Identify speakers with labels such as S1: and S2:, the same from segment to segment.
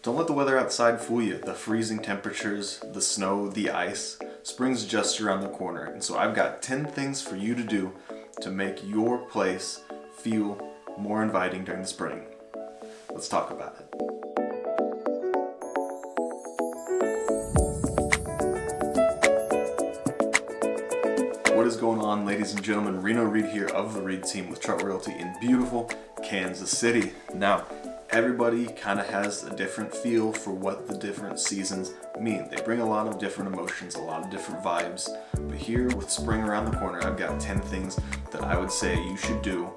S1: Don't let the weather outside fool you. The freezing temperatures, the snow, the ice. Spring's just around the corner, and so I've got 10 things for you to do to make your place feel more inviting during the spring. Let's talk about it. What is going on, ladies and gentlemen? Reno Reed here of the Reed team with Trout Royalty in beautiful Kansas City. Now, everybody kind of has a different feel for what the different seasons mean. They bring a lot of different emotions, a lot of different vibes. But here with spring around the corner, I've got 10 things that I would say you should do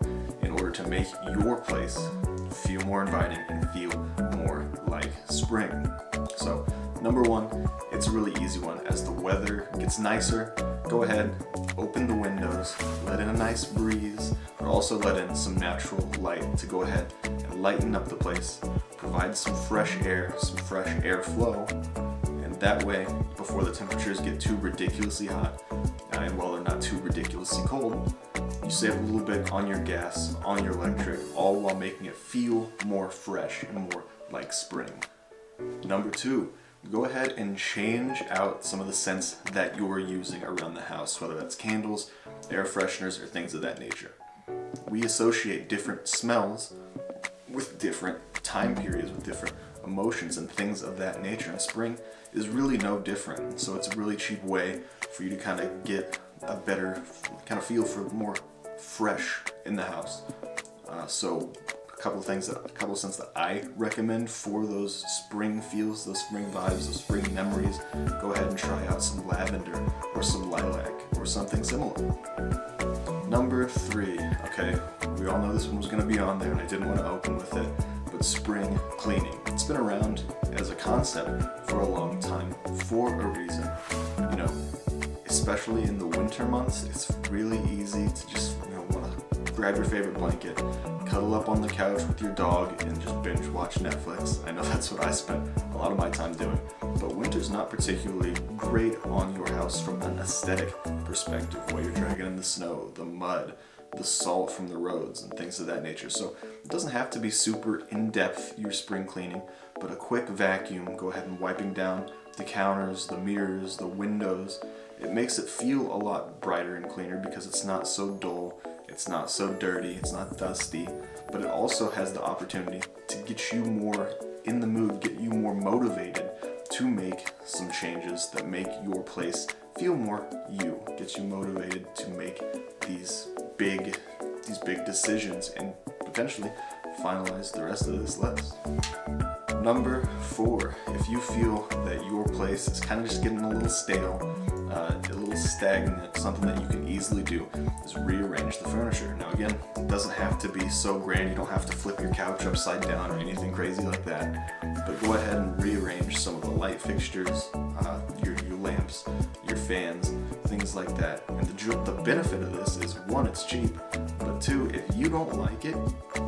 S1: in order to make your place feel more inviting and feel more like spring. So, number one, it's a really easy one. As the weather gets nicer, go ahead, open the windows, let in a nice breeze, but also let in some natural light to go ahead and lighten up the place, provide some fresh air, some fresh airflow, and that way, before the temperatures get too ridiculously hot, and while they're not too ridiculously cold, you save a little bit on your gas, on your electric, all while making it feel more fresh and more like spring. Number two, go ahead and change out some of the scents that you're using around the house, whether that's candles, air fresheners, or things of that nature. We associate different smells with different time periods, with different emotions and things of that nature, and spring is really no different. So it's a really cheap way for you to kind of get a better kind of feel for more fresh in the house. So a couple of scents that I recommend for those spring feels, those spring vibes, those spring memories. Go ahead and try out some lavender or some lilac or something similar. Number three, okay, we all know this one was going to be on there and I didn't want to open with it, but spring cleaning. It's been around as a concept for a long time for a reason. You know, especially in the winter months, it's really easy to just want to grab your favorite blanket, cuddle up on the couch with your dog, and just binge watch Netflix. I know that's what I spent a lot of my time doing. But winter's not particularly great on your house from an aesthetic perspective, while you're dragging in the snow, the mud, the salt from the roads, and things of that nature. So it doesn't have to be super in-depth, your spring cleaning, but a quick vacuum, go ahead and wiping down the counters, the mirrors, the windows. It makes it feel a lot brighter and cleaner because it's not so dull, it's not so dirty, it's not dusty, but it also has the opportunity to get you more in the mood, get you more motivated to make some changes that make your place feel more you, get you motivated to make these big decisions and potentially finalize the rest of this list. Number four, if you feel that your place is kind of just getting a little stale, a little stagnant, something that you can easily do is rearrange the furniture. Now again, it doesn't have to be so grand, you don't have to flip your couch upside down or anything crazy like that, but go ahead and rearrange some of the light fixtures, your lamps, your fans, things like that. And the benefit of this is, one, it's cheap, but two, if you don't like it,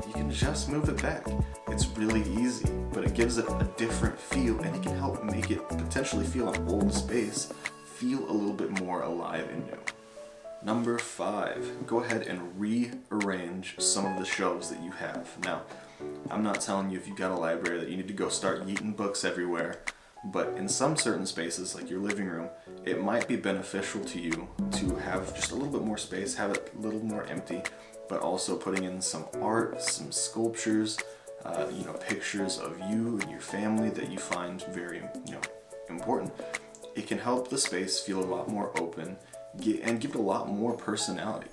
S1: you can just move it back. It's really easy, but it gives it a different feel, and it can help make it potentially feel an old space feel a little bit more alive and new. Number five, go ahead and rearrange some of the shelves that you have. Now, I'm not telling you if you've got a library that you need to go start yeeting books everywhere, but in some certain spaces, like your living room, it might be beneficial to you to have just a little bit more space, have it a little more empty, but also putting in some art, some sculptures, pictures of you and your family that you find very, important. It can help the space feel a lot more open and give it a lot more personality.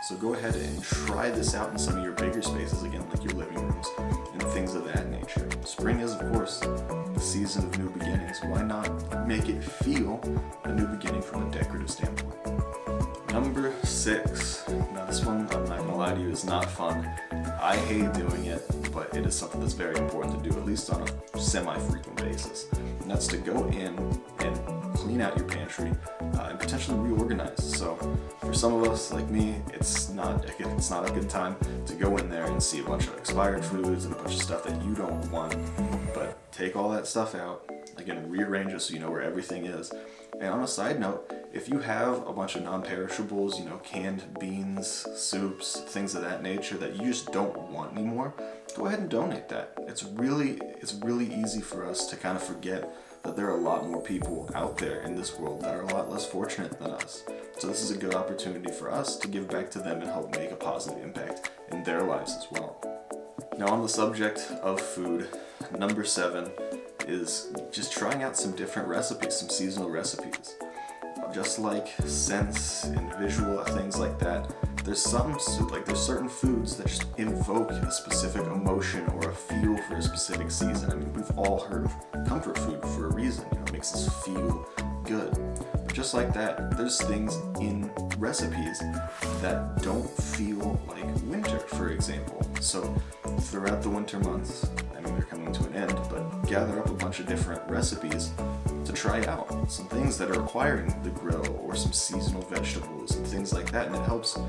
S1: So go ahead and try this out in some of your bigger spaces, again, like your living rooms and things of that nature. Spring is, of course, the season of new beginnings. Why not make it feel a new beginning from a decorative standpoint? Number six. Now this one, I'm not gonna lie to you, is not fun. I hate doing it, but it is something that's very important to do, at least on a semi-frequent basis. And that's to go in and clean out your pantry and potentially reorganize. So for some of us, like me, it's not a good time to go in there and see a bunch of expired foods and a bunch of stuff that you don't want. But take all that stuff out. Again, again, rearrange it so you know where everything is. And on a side note, if you have a bunch of non-perishables, canned beans, soups, things of that nature that you just don't want anymore, go ahead and donate that. It's really easy for us to kind of forget that there are a lot more people out there in this world that are a lot less fortunate than us. So this is a good opportunity for us to give back to them and help make a positive impact in their lives as well. Now, on the subject of food, number 7 is just trying out some different recipes, some seasonal recipes. Just like scents and visual things like that, there's certain foods that just invoke a specific emotion or a feel for a specific season. I mean, we've all heard of comfort food for a reason. It makes us feel good. But just like that, there's things in recipes that don't feel like winter, for example. So throughout the winter months, I mean, they're coming to an end, but gather up a bunch of different recipes to try out. Some things that are requiring the grill, or some seasonal vegetables and things like that. And it helps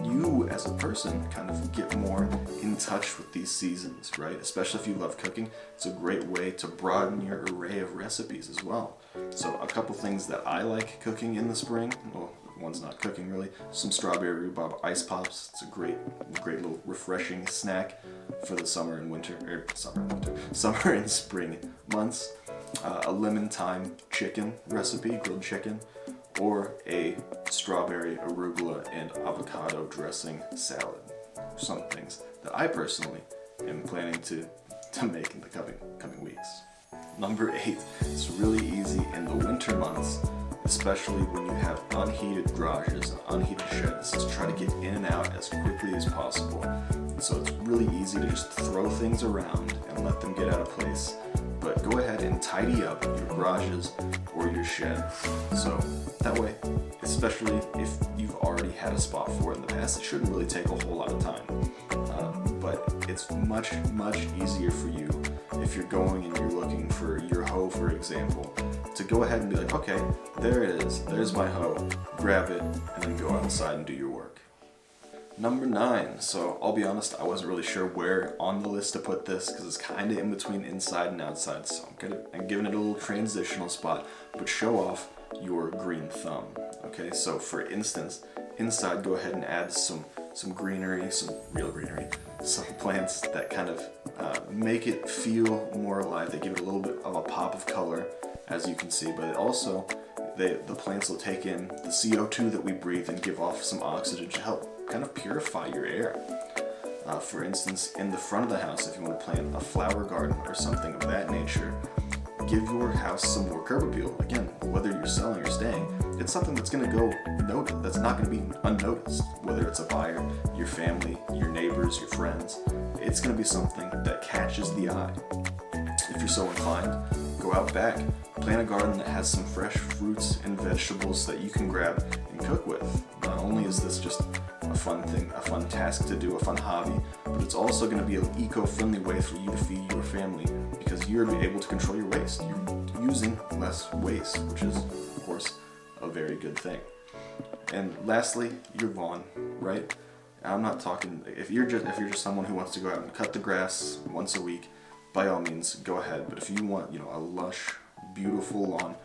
S1: you as a person kind of get more in touch with these seasons, right? Especially if you love cooking, it's a great way to broaden your array of recipes as well. So a couple things that I like cooking in the spring, well, one's not cooking really, some strawberry rhubarb ice pops. It's a great little refreshing snack for the summer and spring months. A lemon thyme chicken recipe, grilled chicken, or a strawberry, arugula, and avocado dressing salad. Some things that I personally am planning to make in the coming weeks. Number 8, it's really easy in the winter months, especially when you have unheated garages and unheated sheds, to try to get in and out as quickly as possible. So it's really easy to just throw things around and let them get out of place. But go ahead and tidy up your garages or your shed. So that way, especially if you've already had a spot for it in the past, it shouldn't really take a whole lot of time. But it's much easier for you if you're going and you're looking for your hoe, for example, to go ahead and be like, okay, there it is, there's my hoe, grab it, and then go outside and do your work. Number 9, so I'll be honest, I wasn't really sure where on the list to put this because it's kind of in between inside and outside, so I'm giving it a little transitional spot, but show off your green thumb. Okay, so for instance, inside, go ahead and add some greenery, some real greenery, some plants that kind of make it feel more alive. They give it a little bit of a pop of color, as you can see, but it also, the plants will take in the CO2 that we breathe and give off some oxygen to help kind of purify your air. For instance, in the front of the house, if you want to plant a flower garden or something of that nature, give your house some more curb appeal. Again, whether you're selling or staying, it's something that's going to go noticed, that's not going to be unnoticed. Whether it's a buyer, your family, your neighbors, your friends, it's going to be something that catches the eye. If you're so inclined, go out back, plant a garden that has some fresh fruits and vegetables that you can grab and cook with. Not only is this just a fun thing, a fun task to do, a fun hobby, but it's also going to be an eco-friendly way for you to feed your family because you're able to control your waste. You're using less waste, which is, of course, a very good thing. And lastly, your lawn, right? I'm not talking, if you're just someone who wants to go out and cut the grass once a week, by all means, go ahead. But if you want, a lush, beautiful lawn,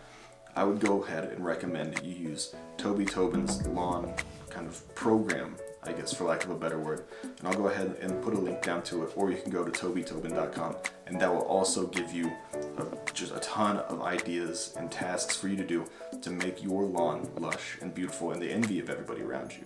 S1: I would go ahead and recommend that you use Toby Tobin's lawn kind of program, I guess, for lack of a better word. And I'll go ahead and put a link down to it, or you can go to tobytobin.com, and that will also give you just a ton of ideas and tasks for you to do to make your lawn lush and beautiful and the envy of everybody around you.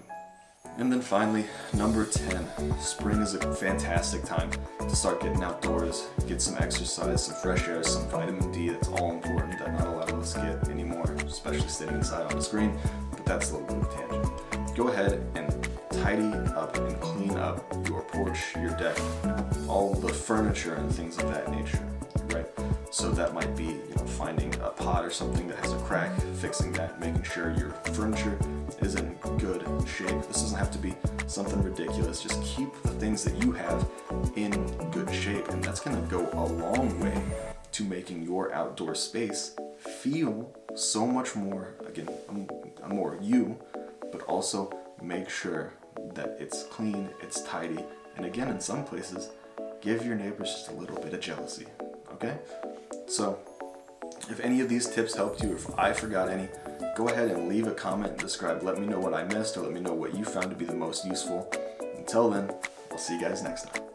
S1: And then finally, number 10, spring is a fantastic time to start getting outdoors, get some exercise, some fresh air, some vitamin D. That's all important that not a lot of us get anymore, especially sitting inside on the screen, but that's a little bit of a tangent. Go ahead and tidy up and clean up your porch, your deck, all the furniture and things of that nature, right? So that might be, finding a pot or something that has a crack, fixing that, making sure your furniture is in good shape. This doesn't have to be something ridiculous. Just keep the things that you have in good shape, and that's going to go a long way to making your outdoor space feel so much more, again, more you, but also make sure that it's clean, it's tidy, and again, in some places, give your neighbors just a little bit of jealousy, okay? So, If any of these tips helped you, or if I forgot any, go ahead and leave a comment and describe. Let me know what I missed, or let me know what you found to be the most useful. Until then, I'll see you guys next time.